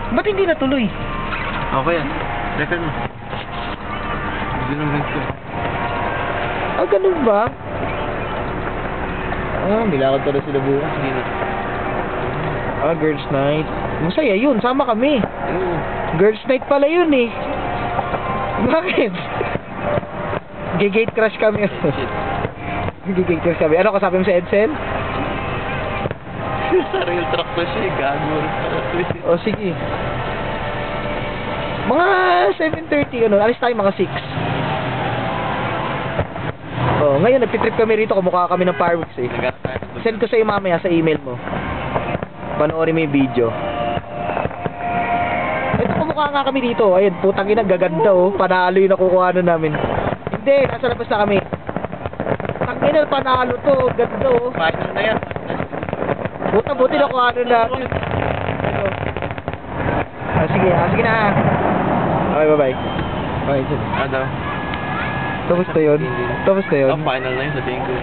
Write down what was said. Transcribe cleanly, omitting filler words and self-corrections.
Ba't hindi natuloy? Okay yan. Record mo. Hindi naman ko. Ah, ganun ba? Ah, nilakad pala sila bukas. Hindi na. Ah, girls night. Masaya yun, sama kami. Oo. Girls night pala yun eh. Bakit? Gigate crush kami. Gigate crush kami. Ano kasabi mo sa Edsel? Sa real truck pa siya, gago. O sige. Mga 7:30 ano, alis tayo mga 6. Oh, ngayon nagtitrip kami rito, kumukha kami ng fireworks eh. Send ko sa iyo mamaya sa email mo. Panoorin mo yung video. Ito kumukha nga kami dito. Ayun, putang ina, gaganda oh. Panalo yung nakukuha namin. Hindi, nasa labas na kami. Tangina, panalo to. Ganda oh. Final na yan. Puta, buti nakuha namin. Sige na. Okay, bye-bye. Okay, Ano? tapos na yun. Oh, final na yun sa tingin ko.